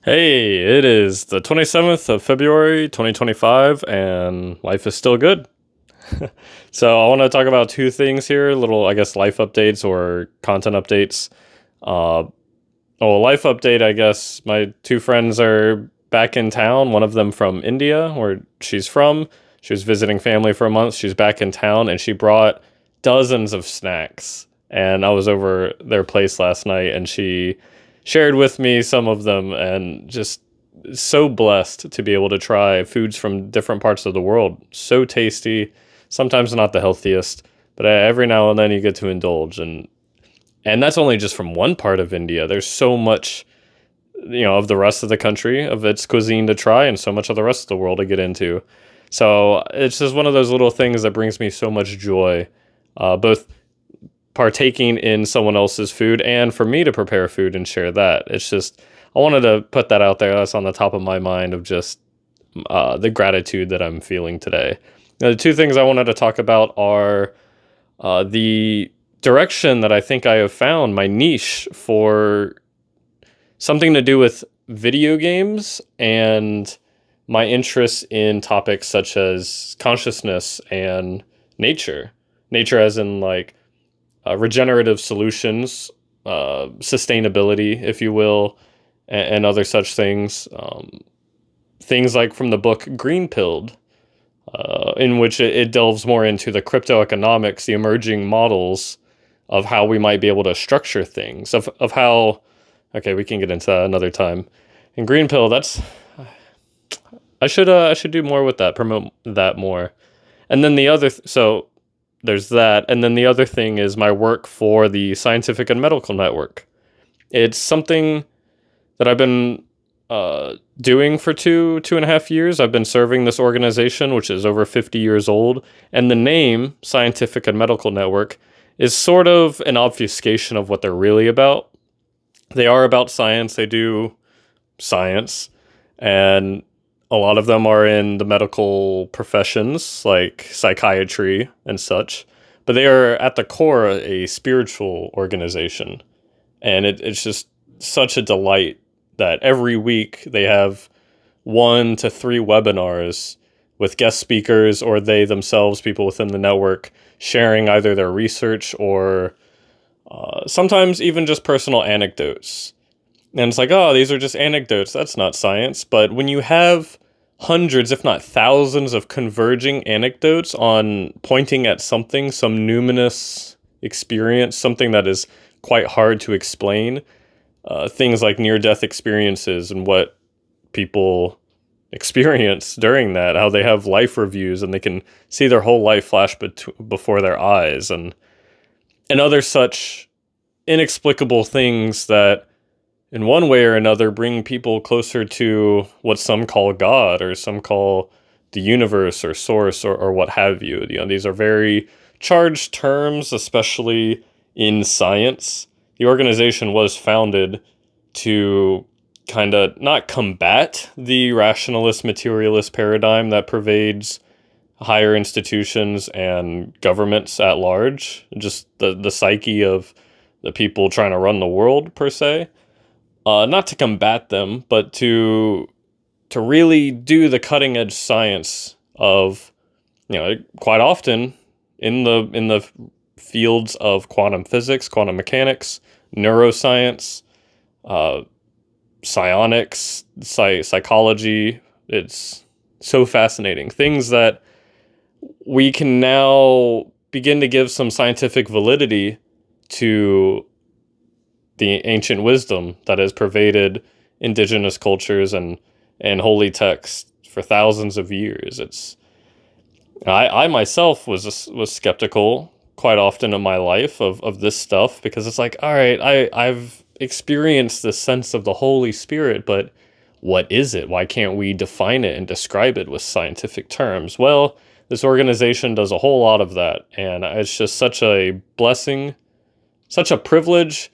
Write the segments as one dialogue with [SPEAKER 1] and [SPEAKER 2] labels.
[SPEAKER 1] Hey, it is the 27th of February, 2025, and life is still good. So, I want to talk about two things here little, I guess, life updates or content updates. Uh, life update, I guess, my two friends are back in town, one of them from India, where she's from. She was visiting family for a month. She's back in town, and she brought dozens of snacks. And I was over their place last night, and she shared with me some of them, and just so blessed to be able to try foods from different parts of the world. So tasty, sometimes not the healthiest, but every now and then you get to indulge. And that's only just from one part of India. There's so much, of the rest of the country, of its cuisine to try, and so much of the rest of the world to get into. So it's just one of those little things that brings me so much joy, both partaking in someone else's food and for me to prepare food and share that. It's just, I wanted to put that out there. That's on the top of my mind of just the gratitude that I'm feeling today. Now, the two things I wanted to talk about are the direction that I think I have found my niche for something to do with video games and my interest in topics such as consciousness and nature. Nature, as in like regenerative solutions, sustainability, if you will, and other such things. Things like from the book Green Pilled, in which it delves more into the crypto economics, the emerging models of how we might be able to structure things, of how, okay, we can get into that another time. In Green Pill, that's, I should do more with that, promote that more. And then the other, so there's that. And then the other thing is my work for the Scientific and Medical Network. It's something that I've been doing for two and a half years. I've been serving this organization, which is over 50 years old. And the name, Scientific and Medical Network, is sort of an obfuscation of what they're really about. They are about science. They do science. And a lot of them are in the medical professions, like psychiatry and such. But they are at the core a spiritual organization. And it's just such a delight that every week they have 1 to 3 webinars with guest speakers or they themselves, people within the network, sharing either their research or sometimes even just personal anecdotes. And it's like, oh, these are just anecdotes. That's not science. But when you have hundreds, if not thousands, of converging anecdotes on pointing at something, some numinous experience, something that is quite hard to explain, things like near-death experiences and what people experience during that, how they have life reviews and they can see their whole life flash before their eyes, and other such inexplicable things that in one way or another bring people closer to what some call God or some call the universe or source or what have you. These are very charged terms, especially in science. The organization was founded to kind of not combat the rationalist materialist paradigm that pervades higher institutions and governments at large, just the psyche of the people trying to run the world per se. Not to combat them, but to really do the cutting edge science of, quite often in the fields of quantum physics, quantum mechanics, neuroscience, psionics, psychology. It's so fascinating. Things that we can now begin to give some scientific validity to the ancient wisdom that has pervaded indigenous cultures and holy texts for thousands of years. I myself was skeptical quite often in my life of this stuff, because it's like, all right, I've experienced this sense of the Holy Spirit, but what is it? Why can't we define it and describe it with scientific terms? Well, this organization does a whole lot of that, and it's just such a blessing, such a privilege,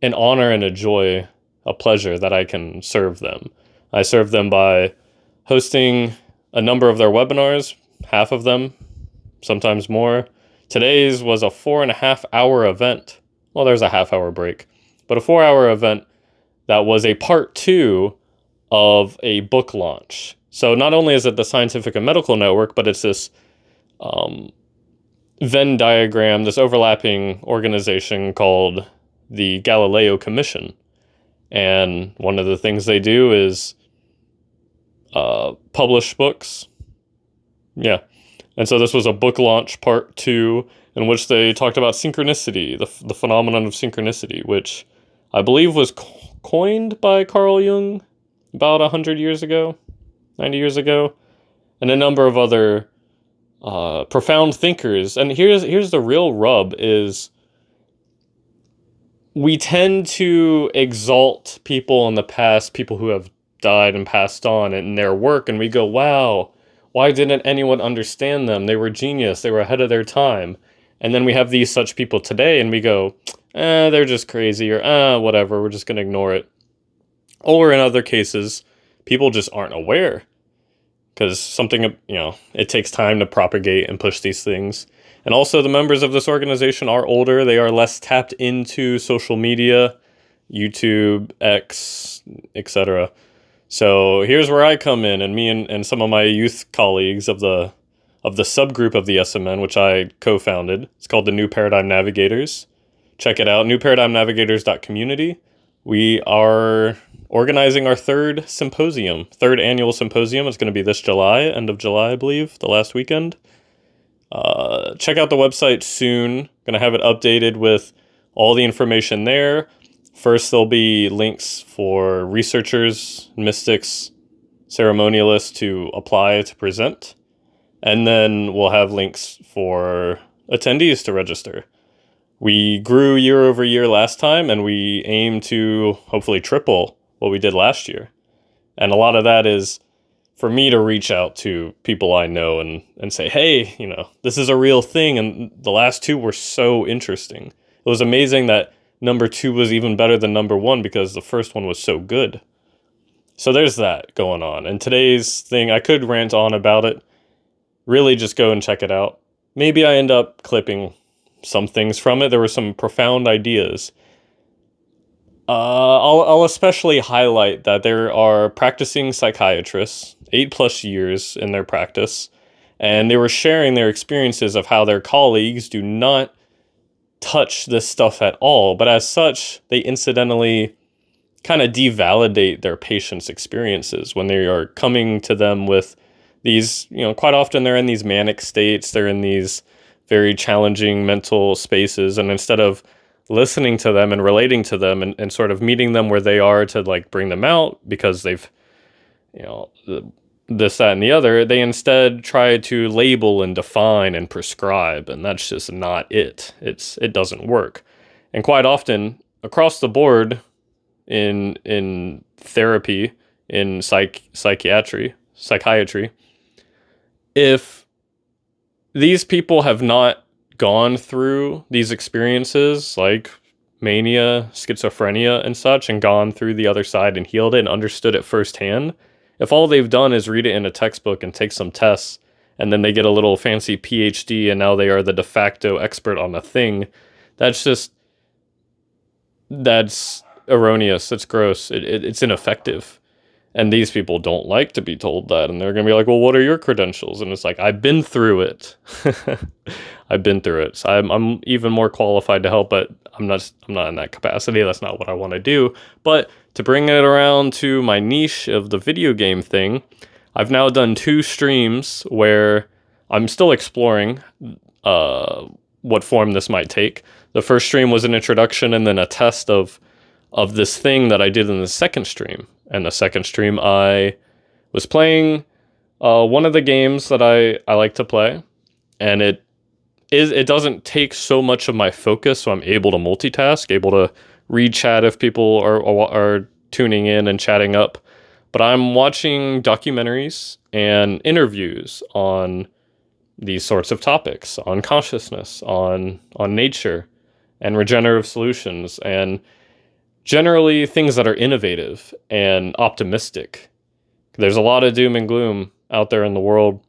[SPEAKER 1] an honor, and a joy, a pleasure that I can serve them. I serve them by hosting a number of their webinars, half of them, sometimes more. Today's was a 4.5 hour event. Well, there's a half hour break, but a 4 hour event that was a part 2 of a book launch. So not only is it the Scientific and Medical Network, but it's this Venn diagram, this overlapping organization called the Galileo Commission. And one of the things they do is publish books. Yeah. And so this was a book launch part 2 in which they talked about synchronicity, the phenomenon of synchronicity, which I believe was coined by Carl Jung about 100 years ago, 90 years ago, and a number of other profound thinkers. And here's the real rub is we tend to exalt people in the past, people who have died and passed on in their work, and we go, wow, why didn't anyone understand them? They were genius, they were ahead of their time. And then we have these such people today, and we go, they're just crazy, or whatever, we're just going to ignore it. Or in other cases, people just aren't aware. Because something, it takes time to propagate and push these things. And also the members of this organization are older. They are less tapped into social media, YouTube, X, etc. So here's where I come in, and me and some of my youth colleagues of the subgroup of the SMN, which I co-founded. It's called the New Paradigm Navigators. Check it out, newparadigmnavigators.community. We are organizing our third annual symposium. It's going to be this July, end of July, I believe, the last weekend. Check out the website soon. Going to have it updated with all the information there. First, there'll be links for researchers, mystics, ceremonialists to apply to present. And then we'll have links for attendees to register. We grew year over year last time, and we aim to hopefully triple what we did last year. And a lot of that is for me to reach out to people I know and say, hey, this is a real thing. And the last 2 were so interesting. It was amazing that number 2 was even better than number 1 because the first one was so good. So there's that going on. And today's thing, I could rant on about it. Really just go and check it out. Maybe I end up clipping some things from it. There were some profound ideas. I'll especially highlight that there are practicing psychiatrists, 8+ years in their practice, and they were sharing their experiences of how their colleagues do not touch this stuff at all, but as such, they incidentally kind of devalidate their patients' experiences when they are coming to them with these, quite often they're in these manic states, they're in these very challenging mental spaces, and instead of listening to them and relating to them and sort of meeting them where they are to like bring them out because they've, this, that, and the other, they instead try to label and define and prescribe, and that's just not it. It doesn't work. And quite often, across the board in therapy, in psychiatry, if these people have not gone through these experiences like mania, schizophrenia, and such, and gone through the other side and healed it and understood it firsthand, if all they've done is read it in a textbook and take some tests, and then they get a little fancy PhD and now they are the de facto expert on a thing, that's erroneous. That's gross. It's ineffective. And these people don't like to be told that, and they're going to be like, well, what are your credentials? And it's like, I've been through it. I've been through it. So I'm even more qualified to help, but I'm not in that capacity. That's not what I want to do. But to bring it around to my niche of the video game thing, I've now done 2 streams where I'm still exploring what form this might take. The first stream was an introduction and then a test of this thing that I did in the second stream. And the second stream, I was playing one of the games that I like to play, and it doesn't take so much of my focus, so I'm able to multitask, able to read chat if people are tuning in and chatting up. But I'm watching documentaries and interviews on these sorts of topics, on consciousness, on nature, and regenerative solutions, and generally things that are innovative and optimistic. There's a lot of doom and gloom out there in the world.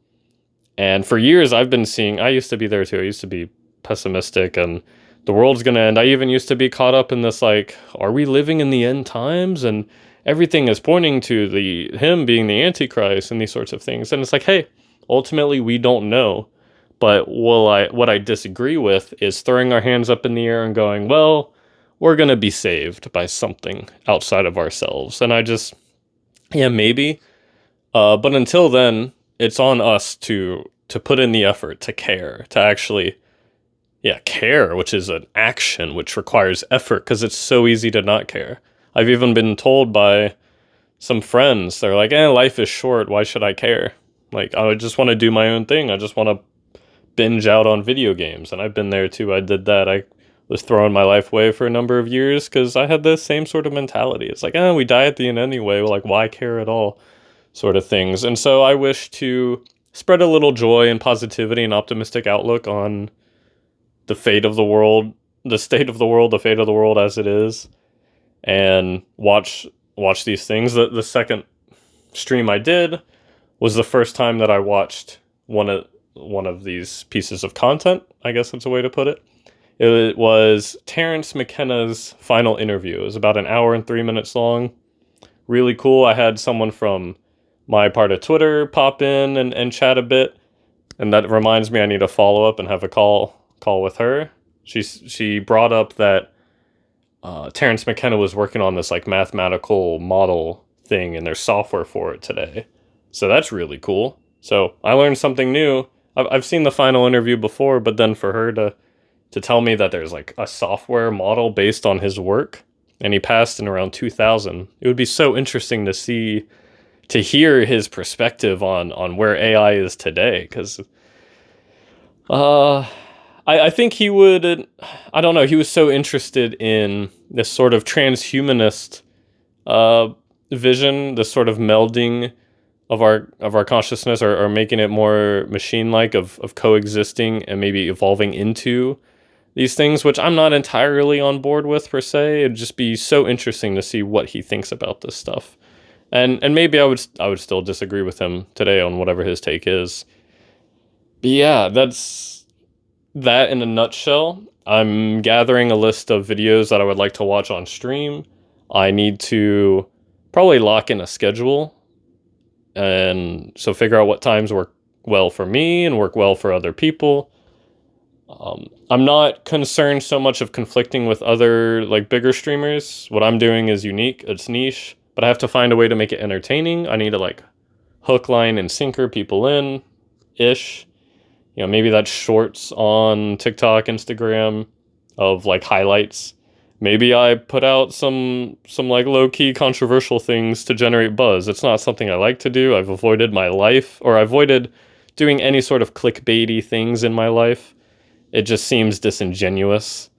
[SPEAKER 1] And for years I've been seeing, I used to be there too. I used to be pessimistic and the world's going to end. I even used to be caught up in this, like, are we living in the end times? And everything is pointing to him being the Antichrist and these sorts of things. And it's like, hey, ultimately we don't know. But what I disagree with is throwing our hands up in the air and going, well, we're gonna be saved by something outside of ourselves. And I just, yeah, maybe. But until then, it's on us to put in the effort, to care, to actually, yeah, care, which is an action, which requires effort because it's so easy to not care. I've even been told by some friends, they're like, life is short. Why should I care? Like, I just want to do my own thing. I just want to binge out on video games. And I've been there too. I did that. I was throwing my life away for a number of years because I had the same sort of mentality. It's like, we die at the end anyway. Well, like, why care at all? Sort of things. And so I wish to spread a little joy and positivity and optimistic outlook on the fate of the world, the state of the world, the fate of the world as it is, and watch these things. The second stream I did was the first time that I watched one of these pieces of content, I guess that's a way to put it. It was Terence McKenna's final interview. It was about an hour and 3 minutes long. Really cool. I had someone from my part of Twitter pop in and chat a bit. And that reminds me I need to follow up and have a call with her. She brought up that Terence McKenna was working on this like mathematical model thing and there's software for it today. So that's really cool. So I learned something new. I've seen the final interview before, but then for her to tell me that there's like a software model based on his work and he passed in around 2000, it would be so interesting to hear his perspective on where AI is today. Because I think he would, I don't know, he was so interested in this sort of transhumanist vision, this sort of melding of our consciousness, or making it more machine-like, of coexisting and maybe evolving into these things, which I'm not entirely on board with per se. It'd just be so interesting to see what he thinks about this stuff. And maybe I would still disagree with him today on whatever his take is. But yeah, that's that in a nutshell. I'm gathering a list of videos that I would like to watch on stream. I need to probably lock in a schedule, and so figure out what times work well for me and work well for other people. I'm not concerned so much of conflicting with other like bigger streamers. What I'm doing is unique, it's niche, but I have to find a way to make it entertaining. I need to like hook, line, and sinker people in ish. You know, maybe that's shorts on TikTok, Instagram of like highlights. Maybe I put out some like low-key controversial things to generate buzz. It's not something I like to do. I've avoided I avoided doing any sort of clickbaity things in my life. It just seems disingenuous.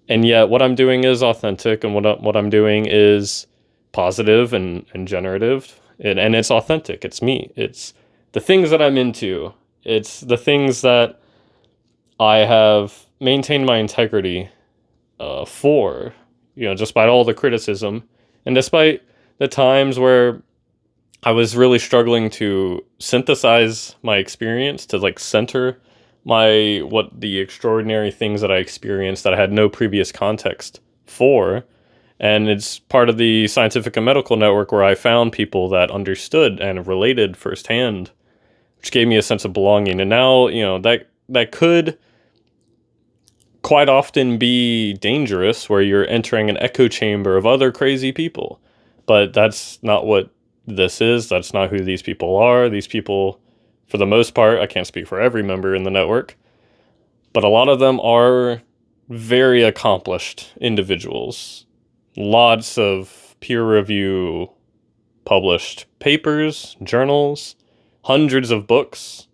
[SPEAKER 1] And yet what I'm doing is authentic, and what I'm doing is positive and generative. And it's authentic. It's me. It's the things that I'm into. It's the things that I have maintained my integrity for, despite all the criticism and despite the times where I was really struggling to synthesize my experience, to like center the extraordinary things that I experienced that I had no previous context for. And it's part of the Scientific and Medical Network where I found people that understood and related firsthand, which gave me a sense of belonging. And now, that could quite often be dangerous, where you're entering an echo chamber of other crazy people. But that's not what this is. That's not who these people are. These people, for the most part, I can't speak for every member in the network, but a lot of them are very accomplished individuals. Lots of peer review published papers, journals, hundreds of books,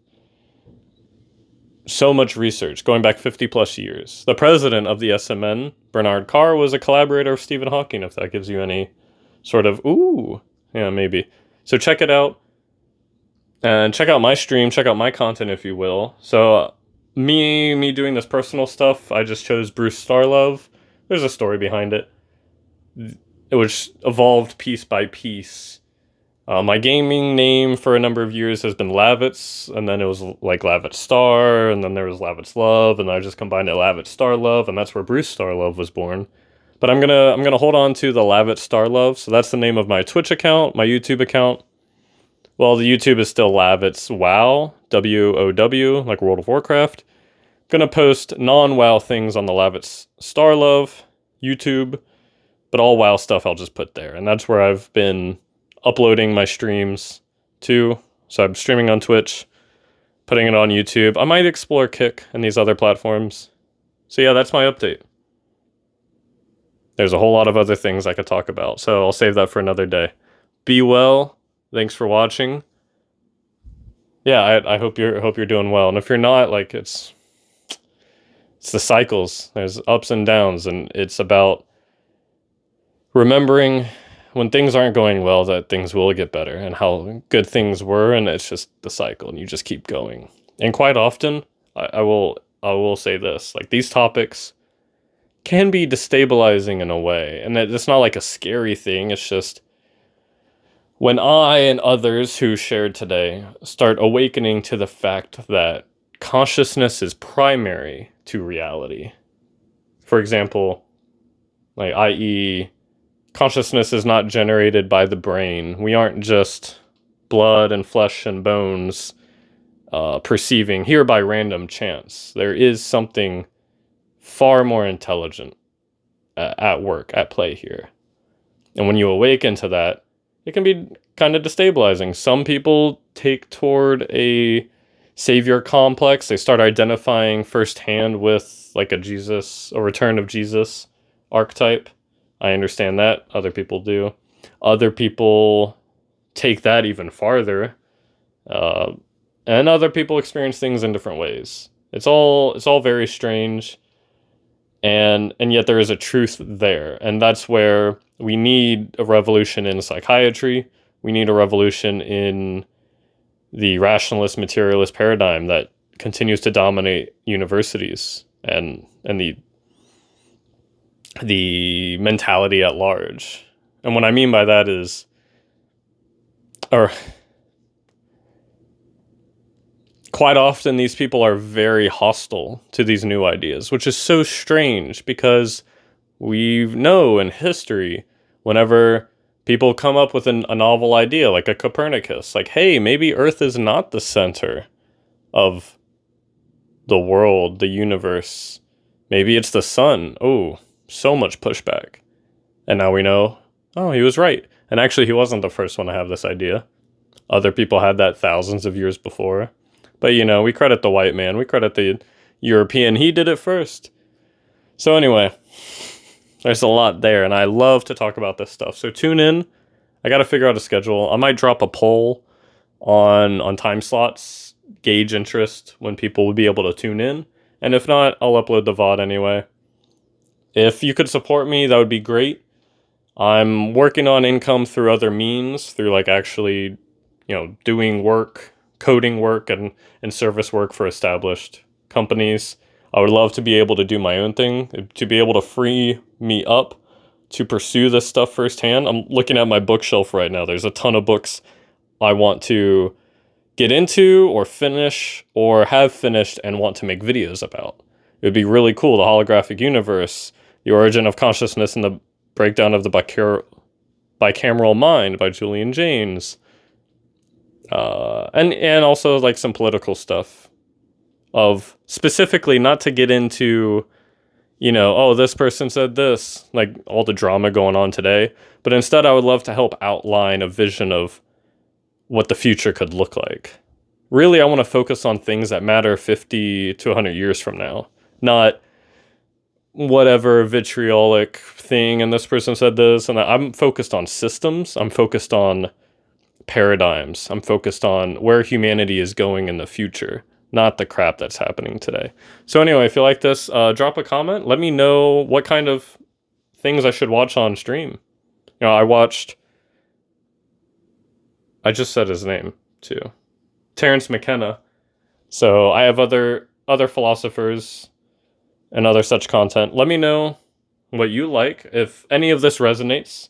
[SPEAKER 1] so much research going back 50 plus years. The president of the SMN, Bernard Carr, was a collaborator of Stephen Hawking, if that gives you any sort of, maybe. So check it out. And check out my stream, check out my content, if you will. So me doing this personal stuff, I just chose Bruce Starlove. There's a story behind it, which evolved piece by piece. My gaming name for a number of years has been Lavitz, and then it was like Lavitz Star, and then there was Lavitz Love, and I just combined it Lavitz Starlove, and that's where Bruce Starlove was born. But I'm gonna hold on to the Lavit Starlove. So that's the name of my Twitch account, my YouTube account. Well, the YouTube is still Lavit's WoW, WOW, like World of Warcraft. Gonna post non-WoW things on the Lavit's Starlove YouTube, but all WoW stuff I'll just put there. And that's where I've been uploading my streams to. So I'm streaming on Twitch, putting it on YouTube. I might explore Kick and these other platforms. So yeah, that's my update. There's a whole lot of other things I could talk about, so I'll save that for another day. Be well. Thanks for watching. Yeah, I hope you're doing well. And if you're not, like, it's the cycles. There's ups and downs, and it's about remembering when things aren't going well that things will get better and how good things were, and it's just the cycle, and you just keep going. And quite often, I will say this, like, these topics can be destabilizing in a way, and it's not like a scary thing. It's just when I and others who shared today start awakening to the fact that consciousness is primary to reality. For example, like, i.e., consciousness is not generated by the brain. We aren't just blood and flesh and bones perceiving here by random chance. There is something far more intelligent at work, at play here. And when you awaken to that, it can be kind of destabilizing. Some people take toward a savior complex. They start identifying firsthand with like a return of Jesus archetype. I understand that. Other people do. Other people take that even farther. And other people experience things in different ways. It's all very strange. And yet there is a truth there. And that's where we need a revolution in psychiatry. We need a revolution in the rationalist materialist paradigm that continues to dominate universities and the mentality at large. And what I mean by that is, quite often these people are very hostile to these new ideas, which is so strange because we know in history, whenever people come up with a novel idea, like a Copernicus, like, hey, maybe Earth is not the center of the world, the universe. Maybe it's the sun. Oh, so much pushback. And now we know, oh, he was right. And actually, he wasn't the first one to have this idea. Other people had that thousands of years before. But, we credit the white man. We credit the European. He did it first. So anyway, there's a lot there, and I love to talk about this stuff. So tune in. I got to figure out a schedule. I might drop a poll on time slots, gauge interest when people would be able to tune in. And if not, I'll upload the VOD anyway. If you could support me, that would be great. I'm working on income through other means, through like actually, doing work, coding work and service work for established companies. I would love to be able to do my own thing, to be able to free me up to pursue this stuff firsthand. I'm looking at my bookshelf right now. There's a ton of books I want to get into or finish or have finished and want to make videos about. It would be really cool. The Holographic Universe, The Origin of Consciousness and the Breakdown of the Bicameral Mind by Julian Jaynes. And also like some political stuff of specifically not to get into, oh, this person said this, like all the drama going on today. But instead, I would love to help outline a vision of what the future could look like. Really, I want to focus on things that matter 50 to 100 years from now, not whatever vitriolic thing, and this person said this, and that. I'm focused on systems. I'm focused on paradigms. I'm focused on where humanity is going in the future, not the crap that's happening today. So anyway, if you like this, drop a comment. Let me know what kind of things I should watch on stream. I just said his name too, Terence McKenna. So I have other philosophers and other such content. Let me know what you like, if any of this resonates.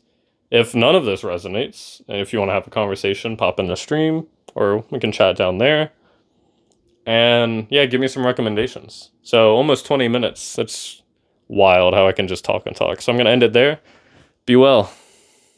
[SPEAKER 1] If none of this resonates, and if you want to have a conversation, pop in the stream, or we can chat down there. And yeah, give me some recommendations. So almost 20 minutes. That's wild how I can just talk and talk. So I'm going to end it there. Be well.